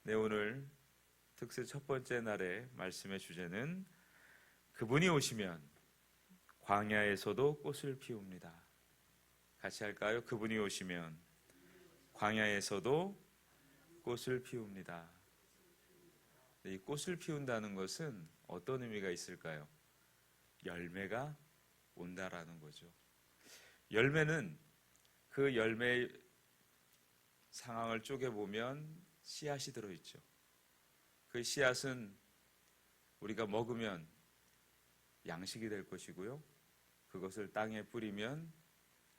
네, 오늘 특세 첫 번째 날의 말씀의 주제는 그분이 오시면 광야에서도 꽃을 피웁니다. 같이 할까요? 그분이 오시면 광야에서도 꽃을 피웁니다. 이 꽃을 피운다는 것은 어떤 의미가 있을까요? 열매가 온다라는 거죠. 열매는 그 열매의 상황을 쪼개보면 씨앗이 들어있죠. 그 씨앗은 우리가 먹으면 양식이 될 것이고요. 그것을 땅에 뿌리면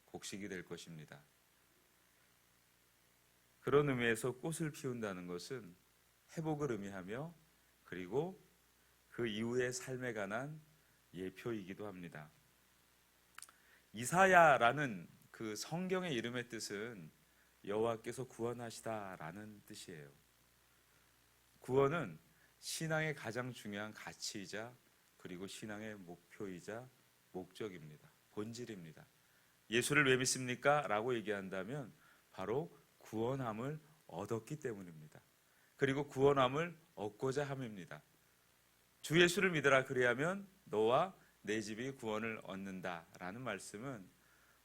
곡식이 될 것입니다. 그런 의미에서 꽃을 피운다는 것은 회복을 의미하며 그리고 그 이후의 삶에 관한 예표이기도 합니다. 이사야라는 그 성경의 이름의 뜻은 여호와께서 구원하시다라는 뜻이에요. 구원은 신앙의 가장 중요한 가치이자 그리고 신앙의 목표이자 목적입니다. 본질입니다. 예수를 왜 믿습니까? 라고 얘기한다면 바로 구원함을 얻었기 때문입니다. 그리고 구원함을 얻고자 함입니다. 주 예수를 믿으라 그리하면 너와 내 집이 구원을 얻는다라는 말씀은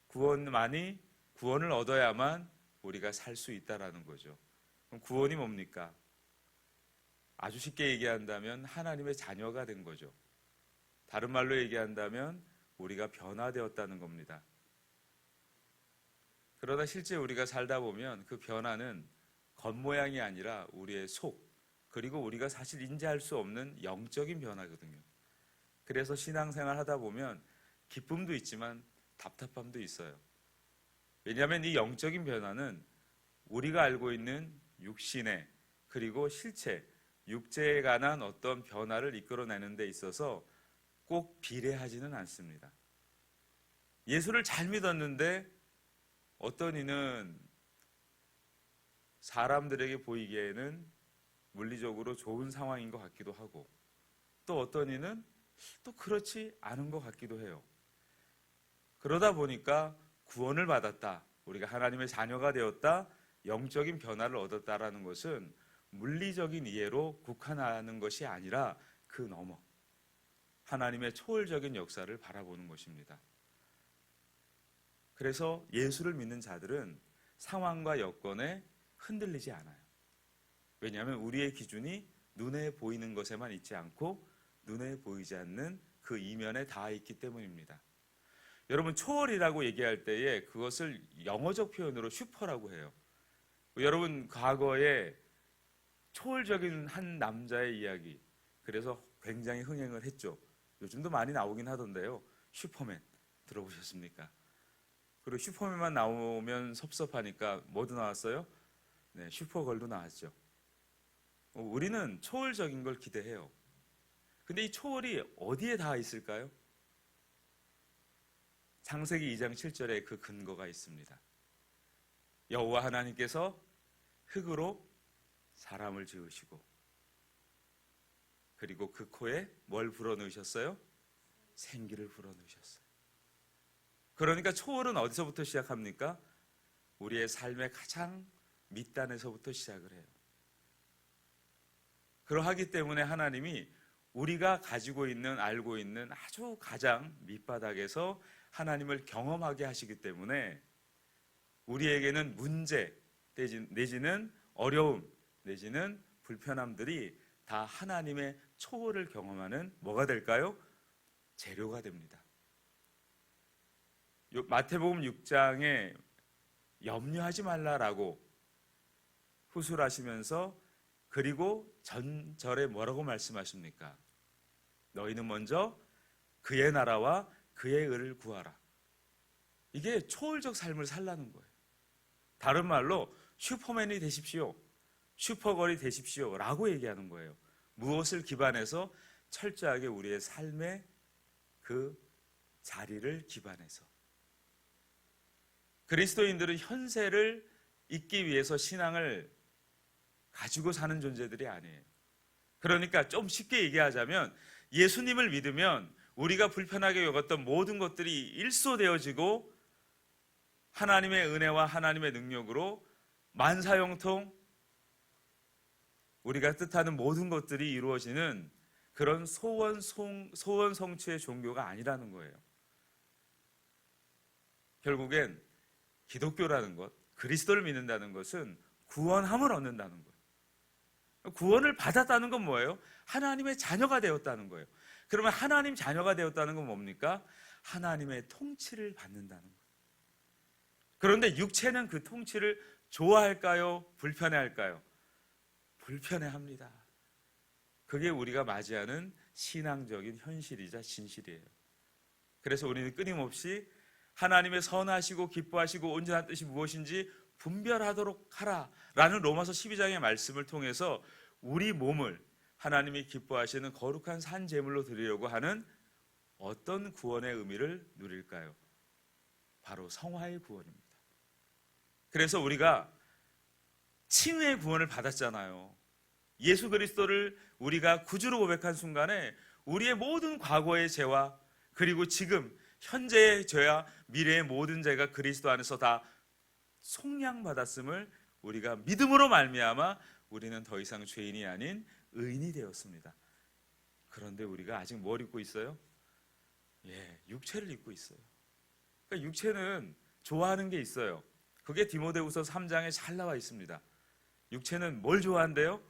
구원을 얻어야만 우리가 살 수 있다라는 거죠. 그럼 구원이 뭡니까? 아주 쉽게 얘기한다면 하나님의 자녀가 된 거죠. 다른 말로 얘기한다면 우리가 변화되었다는 겁니다. 그러나 실제 우리가 살다 보면 그 변화는 겉모양이 아니라 우리의 속, 그리고 우리가 사실 인지할 수 없는 영적인 변화거든요. 그래서 신앙생활 하다 보면 기쁨도 있지만 답답함도 있어요. 왜냐하면 이 영적인 변화는 우리가 알고 있는 육신의 그리고 실체, 육체에 관한 어떤 변화를 이끌어내는 데 있어서 꼭 비례하지는 않습니다. 예수를 잘 믿었는데 어떤 이는 사람들에게 보이기에는 물리적으로 좋은 상황인 것 같기도 하고 또 어떤 이는 또 그렇지 않은 것 같기도 해요. 그러다 보니까 구원을 받았다, 우리가 하나님의 자녀가 되었다, 영적인 변화를 얻었다라는 것은 물리적인 이해로 국한하는 것이 아니라 그 너머 하나님의 초월적인 역사를 바라보는 것입니다. 그래서 예수를 믿는 자들은 상황과 여건에 흔들리지 않아요. 왜냐하면 우리의 기준이 눈에 보이는 것에만 있지 않고 눈에 보이지 않는 그 이면에 닿아 있기 때문입니다. 여러분, 초월이라고 얘기할 때에 그것을 영어적 표현으로 슈퍼라고 해요. 여러분, 과거에 초월적인 한 남자의 이야기, 그래서 굉장히 흥행을 했죠. 요즘도 많이 나오긴 하던데요. 슈퍼맨 들어보셨습니까? 그리고 슈퍼맨만 나오면 섭섭하니까 뭐도 나왔어요? 네, 슈퍼걸도 나왔죠. 우리는 초월적인 걸 기대해요. 근데 이 초월이 어디에 닿아 있을까요? 창세기 2장 7절에 그 근거가 있습니다. 여호와 하나님께서 흙으로 사람을 지으시고 그리고 그 코에 뭘 불어넣으셨어요? 생기를 불어넣으셨어요. 그러니까 초월은 어디서부터 시작합니까? 우리의 삶의 가장 밑단에서부터 시작을 해요. 그러하기 때문에 하나님이 우리가 가지고 있는, 알고 있는 아주 가장 밑바닥에서 하나님을 경험하게 하시기 때문에 우리에게는 문제 내지는 어려움 내지는 불편함들이 다 하나님의 초월을 경험하는 뭐가 될까요? 재료가 됩니다. 마태복음 6장에 염려하지 말라라고 후술하시면서 그리고 전절에 뭐라고 말씀하십니까? 너희는 먼저 그의 나라와 그의 의를 구하라. 이게 초월적 삶을 살라는 거예요. 다른 말로 슈퍼맨이 되십시오, 슈퍼걸이 되십시오 라고 얘기하는 거예요. 무엇을 기반해서? 철저하게 우리의 삶의 그 자리를 기반해서. 그리스도인들은 현세를 잊기 위해서 신앙을 가지고 사는 존재들이 아니에요. 그러니까 좀 쉽게 얘기하자면 예수님을 믿으면 우리가 불편하게 여겼던 모든 것들이 일소되어지고 하나님의 은혜와 하나님의 능력으로 만사형통 우리가 뜻하는 모든 것들이 이루어지는 그런 소원 성취의 종교가 아니라는 거예요. 결국엔 기독교라는 것, 그리스도를 믿는다는 것은 구원함을 얻는다는 거예요. 구원을 받았다는 건 뭐예요? 하나님의 자녀가 되었다는 거예요. 그러면 하나님 자녀가 되었다는 건 뭡니까? 하나님의 통치를 받는다는 거예요. 그런데 육체는 그 통치를 좋아할까요? 불편해할까요? 불편해합니다. 그게 우리가 맞이하는 신앙적인 현실이자 진실이에요. 그래서 우리는 끊임없이 하나님의 선하시고 기뻐하시고 온전한 뜻이 무엇인지 분별하도록 하라 라는 로마서 12장의 말씀을 통해서 우리 몸을 하나님이 기뻐하시는 거룩한 산 제물로 드리려고 하는 어떤 구원의 의미를 누릴까요? 바로 성화의 구원입니다. 그래서 우리가 칭의의 구원을 받았잖아요. 예수 그리스도를 우리가 구주로 고백한 순간에 우리의 모든 과거의 죄와 그리고 지금 현재의 죄와 미래의 모든 죄가 그리스도 안에서 다 속량받았음을 우리가 믿음으로 말미암아 우리는 더 이상 죄인이 아닌 의인이 되었습니다. 그런데 우리가 아직 뭘 입고 있어요? 육체를 입고 있어요. 그러니까 육체는 좋아하는 게 있어요. 그게 디모데후서 3장에 잘 나와 있습니다. 육체는 뭘 좋아한대요?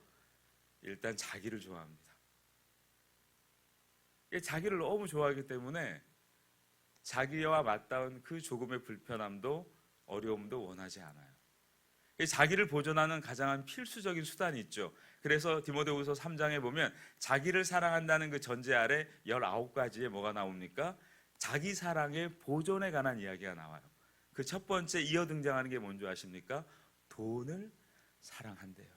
일단 자기를 좋아합니다. 자기를 너무 좋아하기 때문에 자기와 맞닿은 그 조금의 불편함도 어려움도 원하지 않아요. 자기를 보존하는 가장 필수적인 수단이 있죠. 그래서 디모데후서 3장에 보면 자기를 사랑한다는 그 전제 아래 19가지의 뭐가 나옵니까? 자기 사랑의 보존에 관한 이야기가 나와요. 그 첫 번째 이어 등장하는 게 뭔지 아십니까? 돈을 사랑한대요.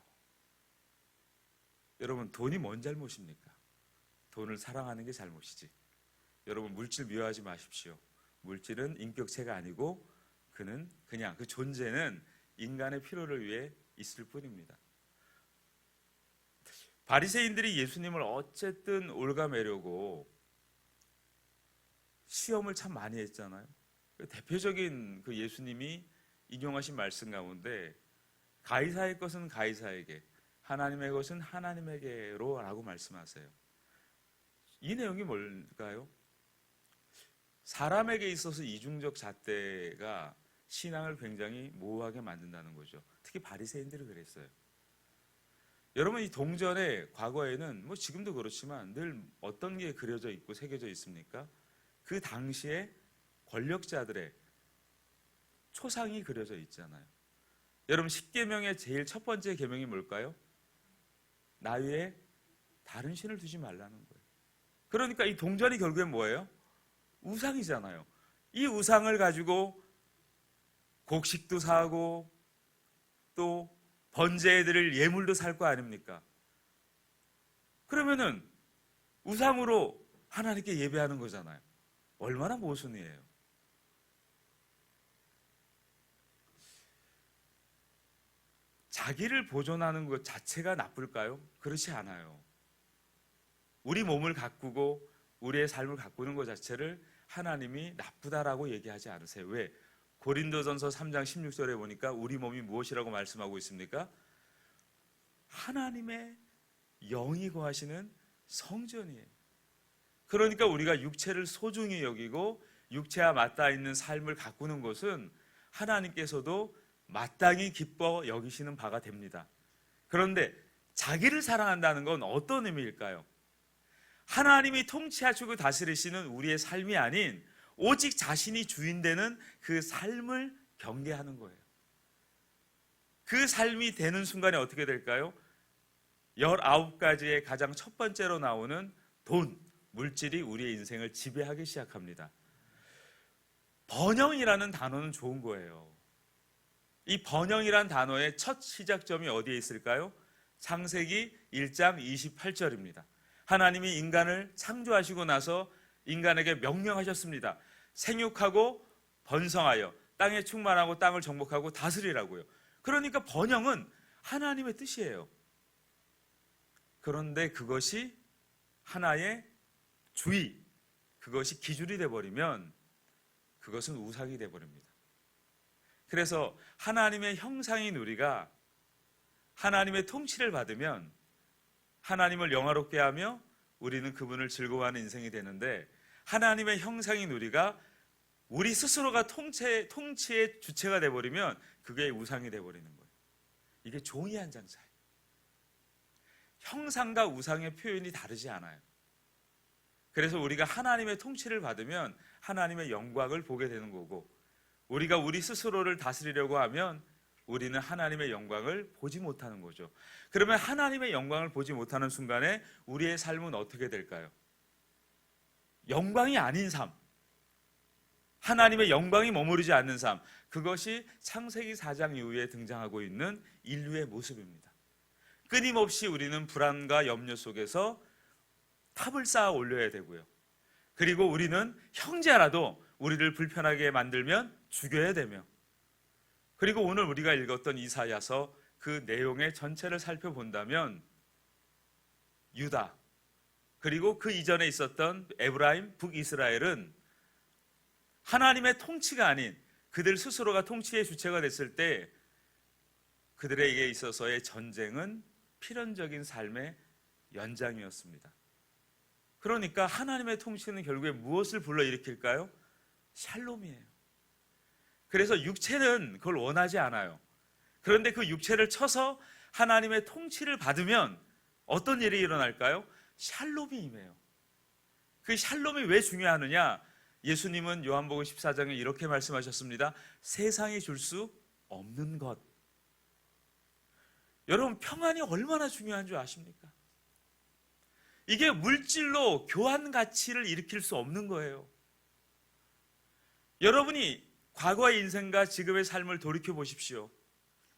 여러분, 돈이 뭔 잘못입니까? 돈을 사랑하는 게 잘못이지. 여러분, 물질 미워하지 마십시오. 물질은 인격체가 아니고 그는 그냥 그 존재는 인간의 필요를 위해 있을 뿐입니다. 바리새인들이 예수님을 어쨌든 올가매려고 시험을 참 많이 했잖아요. 대표적인 그 예수님이 인용하신 말씀 가운데 가이사의 것은 가이사에게, 하나님의 것은 하나님에게로 라고 말씀하세요. 이 내용이 뭘까요? 사람에게 있어서 이중적 잣대가 신앙을 굉장히 모호하게 만든다는 거죠. 특히 바리새인들이 그랬어요. 여러분, 이 동전의 과거에는 뭐 지금도 그렇지만 늘 어떤 게 그려져 있고 새겨져 있습니까? 그 당시에 권력자들의 초상이 그려져 있잖아요. 여러분, 10계명의 제일 첫 번째 계명이 뭘까요? 나 위에 다른 신을 두지 말라는 거예요. 그러니까 이 동전이 결국엔 뭐예요? 우상이잖아요. 이 우상을 가지고 곡식도 사고 또 번제해드릴 예물도 살 거 아닙니까? 그러면은 우상으로 하나님께 예배하는 거잖아요. 얼마나 모순이에요. 자기를 보존하는 것 자체가 나쁠까요? 그렇지 않아요. 우리 몸을 가꾸고 우리의 삶을 가꾸는 것 자체를 하나님이 나쁘다라고 얘기하지 않으세요. 왜? 고린도전서 3장 16절에 보니까 우리 몸이 무엇이라고 말씀하고 있습니까? 하나님의 영이 거하시는 성전이에요. 그러니까 우리가 육체를 소중히 여기고 육체와 맞닿아 있는 삶을 가꾸는 것은 하나님께서도 마땅히 기뻐 여기시는 바가 됩니다. 그런데 자기를 사랑한다는 건 어떤 의미일까요? 하나님이 통치하시고 다스리시는 우리의 삶이 아닌 오직 자신이 주인 되는 그 삶을 경계하는 거예요. 그 삶이 되는 순간에 어떻게 될까요? 19가지의 가장 첫 번째로 나오는 돈, 물질이 우리의 인생을 지배하기 시작합니다. 번영이라는 단어는 좋은 거예요. 이 번영이란 단어의 첫 시작점이 어디에 있을까요? 창세기 1장 28절입니다. 하나님이 인간을 창조하시고 나서 인간에게 명령하셨습니다. 생육하고 번성하여 땅에 충만하고 땅을 정복하고 다스리라고요. 그러니까 번영은 하나님의 뜻이에요. 그런데 그것이 하나의 주의, 그것이 기준이 돼버리면 그것은 우상이 돼버립니다. 그래서 하나님의 형상인 우리가 하나님의 통치를 받으면 하나님을 영화롭게 하며 우리는 그분을 즐거워하는 인생이 되는데, 하나님의 형상인 우리가 우리 스스로가 통치의 주체가 돼버리면 그게 우상이 돼버리는 거예요. 이게 종이 한 장 차이. 형상과 우상의 표현이 다르지 않아요. 그래서 우리가 하나님의 통치를 받으면 하나님의 영광을 보게 되는 거고, 우리가 우리 스스로를 다스리려고 하면 우리는 하나님의 영광을 보지 못하는 거죠. 그러면 하나님의 영광을 보지 못하는 순간에 우리의 삶은 어떻게 될까요? 영광이 아닌 삶, 하나님의 영광이 머무르지 않는 삶, 그것이 창세기 4장 이후에 등장하고 있는 인류의 모습입니다. 끊임없이 우리는 불안과 염려 속에서 탑을 쌓아 올려야 되고요. 그리고 우리는 형제라도 우리를 불편하게 만들면 죽여야 되며, 그리고 오늘 우리가 읽었던 이사야서 그 내용의 전체를 살펴본다면 유다, 그리고 그 이전에 있었던 에브라임, 북이스라엘은 하나님의 통치가 아닌 그들 스스로가 통치의 주체가 됐을 때 그들에게 있어서의 전쟁은 필연적인 삶의 연장이었습니다. 그러니까 하나님의 통치는 결국에 무엇을 불러일으킬까요? 샬롬이에요. 그래서 육체는 그걸 원하지 않아요. 그런데 그 육체를 쳐서 하나님의 통치를 받으면 어떤 일이 일어날까요? 샬롬이 임해요. 그 샬롬이 왜 중요하느냐? 예수님은 요한복음 14장에 이렇게 말씀하셨습니다. 세상이 줄 수 없는 것. 여러분, 평안이 얼마나 중요한 줄 아십니까? 이게 물질로 교환 가치를 일으킬 수 없는 거예요. 여러분이 과거의 인생과 지금의 삶을 돌이켜 보십시오.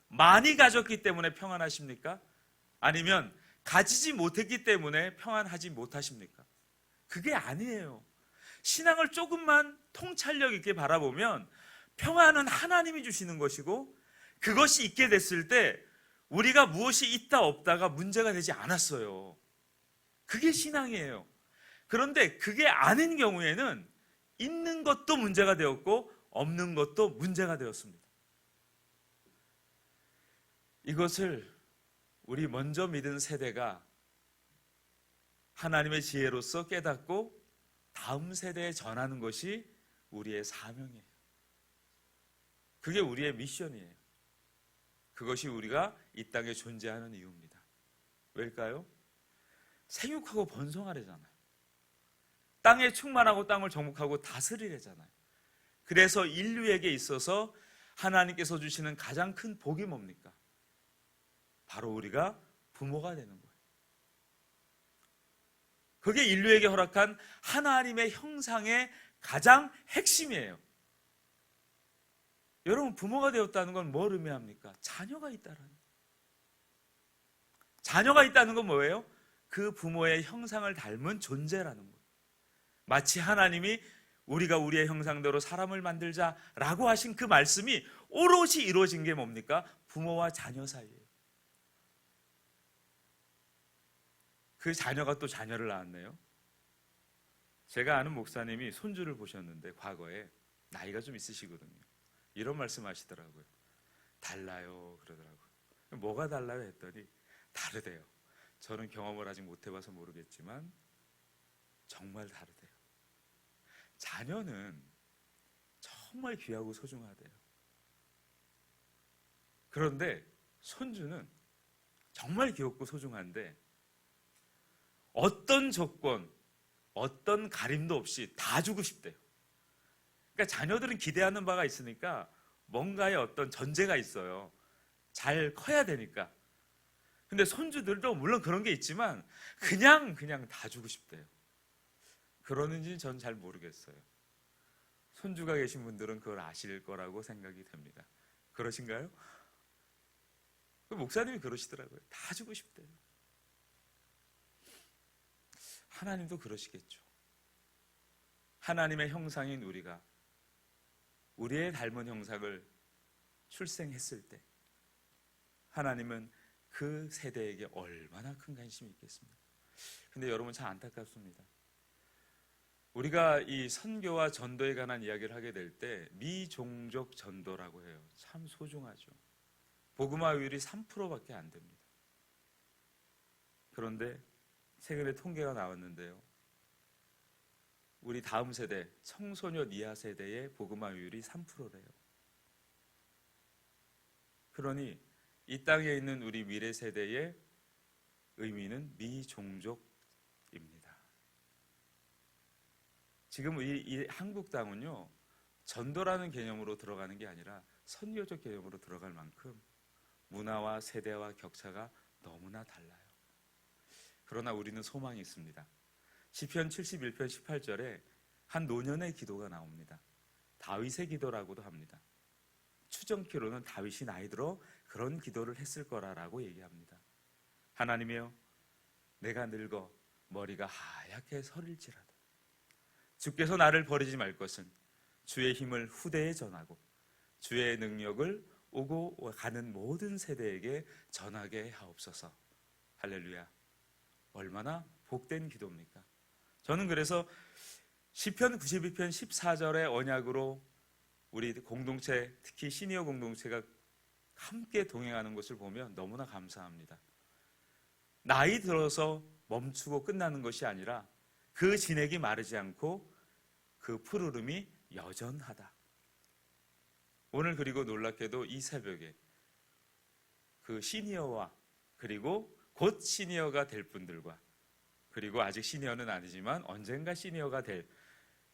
많이 가졌기 때문에 평안하십니까? 아니면 가지지 못했기 때문에 평안하지 못하십니까? 그게 아니에요. 신앙을 조금만 통찰력 있게 바라보면 평안은 하나님이 주시는 것이고, 그것이 있게 됐을 때 우리가 무엇이 있다 없다가 문제가 되지 않았어요. 그게 신앙이에요. 그런데 그게 아닌 경우에는 있는 것도 문제가 되었고 없는 것도 문제가 되었습니다. 이것을 우리 먼저 믿은 세대가 하나님의 지혜로서 깨닫고 다음 세대에 전하는 것이 우리의 사명이에요. 그게 우리의 미션이에요. 그것이 우리가 이 땅에 존재하는 이유입니다. 왜일까요? 생육하고 번성하래잖아요. 땅에 충만하고 땅을 정복하고 다스리래잖아요. 그래서 인류에게 있어서 하나님께서 주시는 가장 큰 복이 뭡니까? 바로 우리가 부모가 되는 거예요. 그게 인류에게 허락한 하나님의 형상의 가장 핵심이에요. 여러분, 부모가 되었다는 건 뭘 의미합니까? 자녀가 있다는 거예요. 자녀가 있다는 건 뭐예요? 그 부모의 형상을 닮은 존재라는 거예요. 마치 하나님이 우리가 우리의 형상대로 사람을 만들자라고 하신 그 말씀이 오롯이 이루어진 게 뭡니까? 부모와 자녀 사이예요. 그 자녀가 또 자녀를 낳았네요. 제가 아는 목사님이 손주를 보셨는데 과거에 나이가 좀 있으시거든요. 이런 말씀 하시더라고요. 달라요 그러더라고요. 뭐가 달라요 했더니 다르대요. 저는 경험을 아직 못 해봐서 모르겠지만 정말 다르대요. 자녀는 정말 귀하고 소중하대요. 그런데 손주는 정말 귀엽고 소중한데 어떤 조건, 어떤 가림도 없이 다 주고 싶대요. 그러니까 자녀들은 기대하는 바가 있으니까 뭔가의 어떤 전제가 있어요. 잘 커야 되니까. 근데 손주들도 물론 그런 게 있지만 그냥 다 주고 싶대요. 그러는지 전 잘 모르겠어요. 손주가 계신 분들은 그걸 아실 거라고 생각이 됩니다. 그러신가요? 목사님이 그러시더라고요. 다 주고 싶대요. 하나님도 그러시겠죠. 하나님의 형상인 우리가 우리의 닮은 형상을 출생했을 때 하나님은 그 세대에게 얼마나 큰 관심이 있겠습니까? 근데 여러분 참 안타깝습니다. 우리가 이 선교와 전도에 관한 이야기를 하게 될 때 미종족 전도라고 해요. 참 소중하죠. 복음화율이 3%밖에 안 됩니다. 그런데 최근에 통계가 나왔는데요. 우리 다음 세대, 청소년 이하 세대의 복음화율이 3%래요. 그러니 이 땅에 있는 우리 미래 세대의 의미는 미종족입니다. 지금 이 한국 땅은요, 전도라는 개념으로 들어가는 게 아니라 선교적 개념으로 들어갈 만큼 문화와 세대와 격차가 너무나 달라요. 그러나 우리는 소망이 있습니다. 시편 71편 18절에 한 노년의 기도가 나옵니다. 다윗의 기도라고도 합니다. 추정키로는 다윗이 나이 들어 그런 기도를 했을 거라고 얘기합니다. 하나님이여, 내가 늙어 머리가 하얗게 서릴지라도 주께서 나를 버리지 말 것은 주의 힘을 후대에 전하고 주의 능력을 오고 가는 모든 세대에게 전하게 하옵소서. 할렐루야. 얼마나 복된 기도입니까? 저는 그래서 시편 92편 14절의 언약으로 우리 공동체, 특히 시니어 공동체가 함께 동행하는 것을 보면 너무나 감사합니다. 나이 들어서 멈추고 끝나는 것이 아니라 그 진액이 마르지 않고 그 푸르름이 여전하다. 오늘 그리고 놀랍게도 이 새벽에 그 시니어와 그리고 곧 시니어가 될 분들과 그리고 아직 시니어는 아니지만 언젠가 시니어가 될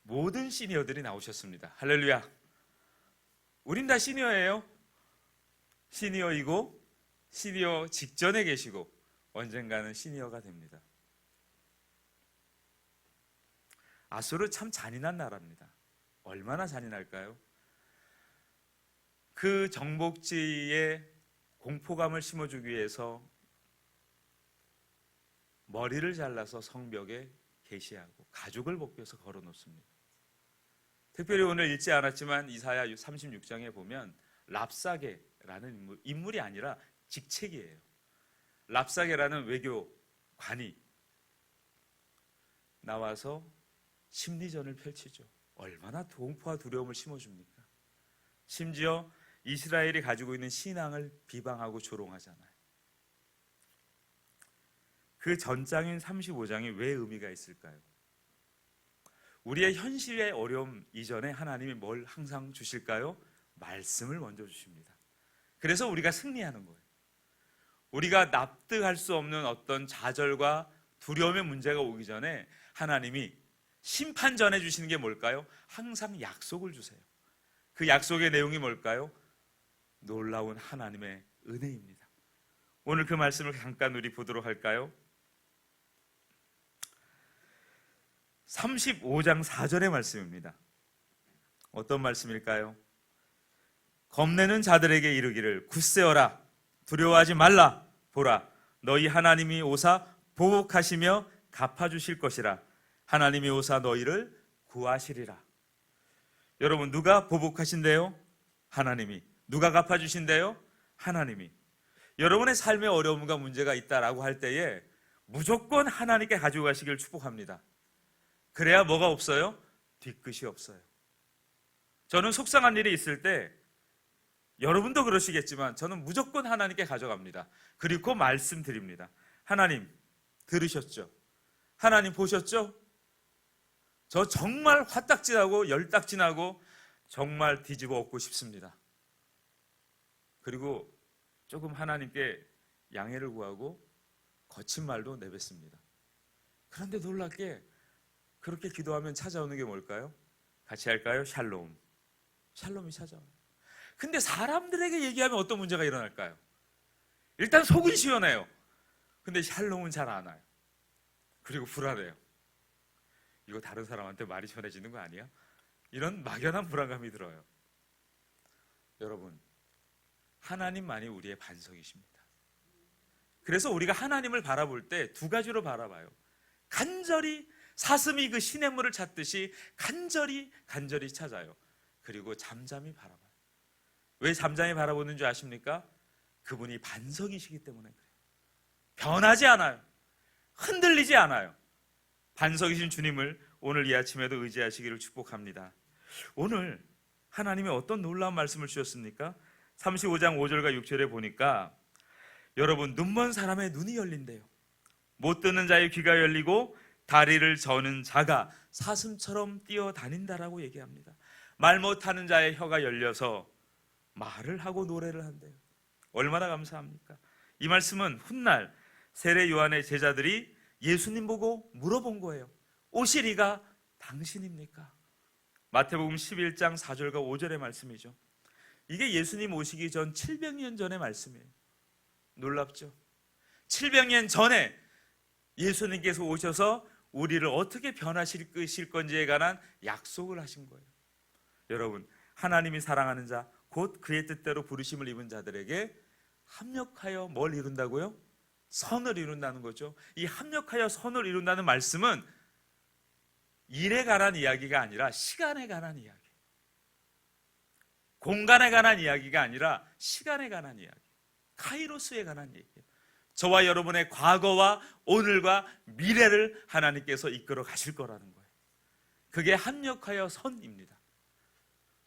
모든 시니어들이 나오셨습니다. 할렐루야. 우린 다 시니어예요. 시니어이고 시니어 직전에 계시고 언젠가는 시니어가 됩니다. 아수르 참 잔인한 나라입니다. 얼마나 잔인할까요? 그 정복지에 공포감을 심어주기 위해서 머리를 잘라서 성벽에 게시하고 가죽을 벗겨서 걸어놓습니다. 특별히 오늘 읽지 않았지만 이사야 36장에 보면 랍사게라는 인물이 아니라 직책이에요. 랍사게라는 외교관이 나와서 심리전을 펼치죠. 얼마나 공포와 두려움을 심어줍니까? 심지어 이스라엘이 가지고 있는 신앙을 비방하고 조롱하잖아요. 그 전장인 35장이 왜 의미가 있을까요? 우리의 현실의 어려움 이전에 하나님이 뭘 항상 주실까요? 말씀을 먼저 주십니다. 그래서 우리가 승리하는 거예요. 우리가 납득할 수 없는 어떤 좌절과 두려움의 문제가 오기 전에 하나님이 심판 전에 주시는 게 뭘까요? 항상 약속을 주세요. 그 약속의 내용이 뭘까요? 놀라운 하나님의 은혜입니다. 오늘 그 말씀을 잠깐 우리 보도록 할까요? 35장 4절의 말씀입니다. 어떤 말씀일까요? 겁내는 자들에게 이르기를 굳세어라, 두려워하지 말라. 보라, 너희 하나님이 오사 보복하시며 갚아주실 것이라. 하나님이 오사 너희를 구하시리라. 여러분, 누가 보복하신대요? 하나님이. 누가 갚아주신대요? 하나님이. 여러분의 삶에 어려움과 문제가 있다라고 할 때에 무조건 하나님께 가지고 가시길 축복합니다. 그래야 뭐가 없어요? 뒤끝이 없어요. 저는 속상한 일이 있을 때 여러분도 그러시겠지만 저는 무조건 하나님께 가져갑니다. 그리고 말씀드립니다. 하나님 들으셨죠? 하나님 보셨죠? 저 정말 화딱지나고 열딱지나고 정말 뒤집어 엎고 싶습니다. 그리고 조금 하나님께 양해를 구하고 거친 말도 내뱉습니다. 그런데 놀랍게 그렇게 기도하면 찾아오는 게 뭘까요? 같이 할까요? 샬롬. 샬롬이 찾아와요. 근데 사람들에게 얘기하면 어떤 문제가 일어날까요? 일단 속은 시원해요. 근데 샬롬은 잘 안 와요. 그리고 불안해요. 이거 다른 사람한테 말이 전해지는 거 아니야? 이런 막연한 불안감이 들어요. 여러분, 하나님만이 우리의 반석이십니다. 그래서 우리가 하나님을 바라볼 때 두 가지로 바라봐요. 간절히 사슴이 그 시냇물을 찾듯이 간절히 찾아요. 그리고 잠잠히 바라봐요. 왜 잠잠히 바라보는 줄 아십니까? 그분이 반석이시기 때문에 그래요. 변하지 않아요. 흔들리지 않아요. 반석이신 주님을 오늘 이 아침에도 의지하시기를 축복합니다. 오늘 하나님이 어떤 놀라운 말씀을 주셨습니까? 35장 5절과 6절에 보니까 여러분, 눈먼 사람의 눈이 열린대요. 못 듣는 자의 귀가 열리고 다리를 저는 자가 사슴처럼 뛰어다닌다라고 얘기합니다. 말 못하는 자의 혀가 열려서 말을 하고 노래를 한대요. 얼마나 감사합니까? 이 말씀은 훗날 세례 요한의 제자들이 예수님 보고 물어본 거예요. 오실 이가 당신입니까? 마태복음 11장 4절과 5절의 말씀이죠. 이게 예수님 오시기 전 700년 전의 말씀이에요. 놀랍죠? 700년 전에 예수님께서 오셔서 우리를 어떻게 변화시킬 건지에 관한 약속을 하신 거예요. 여러분, 하나님이 사랑하는 자, 곧 그의 뜻대로 부르심을 입은 자들에게 합력하여 뭘 이룬다고요? 선을 이룬다는 거죠. 이 합력하여 선을 이룬다는 말씀은 일에 관한 이야기가 아니라 시간에 관한 이야기, 공간에 관한 이야기가 아니라 시간에 관한 이야기, 카이로스에 관한 얘기예요. 저와 여러분의 과거와 오늘과 미래를 하나님께서 이끌어 가실 거라는 거예요. 그게 합력하여 선입니다.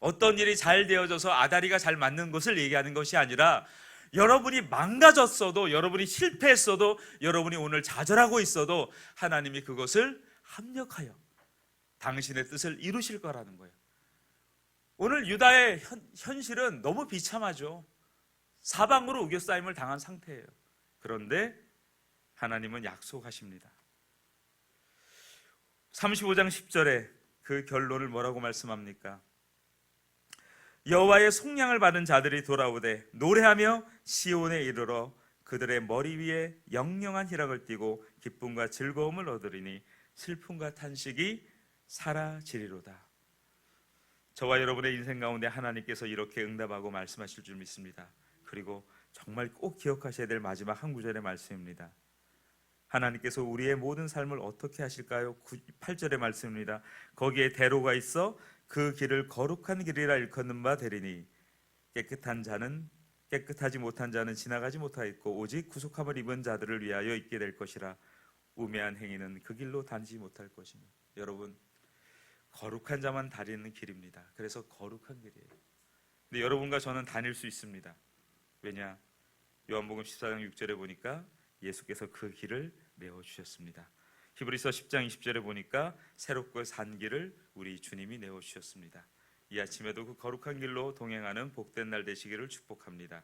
어떤 일이 잘 되어져서 아다리가 잘 맞는 것을 얘기하는 것이 아니라 여러분이 망가졌어도, 여러분이 실패했어도, 여러분이 오늘 좌절하고 있어도 하나님이 그것을 합력하여 당신의 뜻을 이루실 거라는 거예요. 오늘 유다의 현실은 너무 비참하죠. 사방으로 우겨싸임을 당한 상태예요. 그런데 하나님은 약속하십니다. 35장 10절에 그 결론을 뭐라고 말씀합니까? 여호와의 속량을 받은 자들이 돌아오되 노래하며 시온에 이르러 그들의 머리 위에 영영한 희락을 띠고 기쁨과 즐거움을 얻으리니 슬픔과 탄식이 사라지리로다. 저와 여러분의 인생 가운데 하나님께서 이렇게 응답하고 말씀하실 줄 믿습니다. 그리고 정말 꼭 기억하셔야 될 마지막 한 구절의 말씀입니다. 하나님께서 우리의 모든 삶을 어떻게 하실까요? 8절의 말씀입니다. 거기에 대로가 있어 그 길을 거룩한 길이라 일컫는 바 되리니 깨끗하지 못한 자는 지나가지 못하겠고 오직 구속함을 입은 자들을 위하여 있게 될 것이라. 우매한 행위는 그 길로 다니지 못할 것이며. 여러분, 거룩한 자만 다니는 길입니다. 그래서 거룩한 길이에요. 근데 여러분과 저는 다닐 수 있습니다. 왜냐? 요한복음 14장 6절에 보니까 예수께서 그 길을 메워주셨습니다. 히브리서 10장 20절에 보니까 새롭고 산 길을 우리 주님이 내어주셨습니다. 이 아침에도 그 거룩한 길로 동행하는 복된 날 되시기를 축복합니다.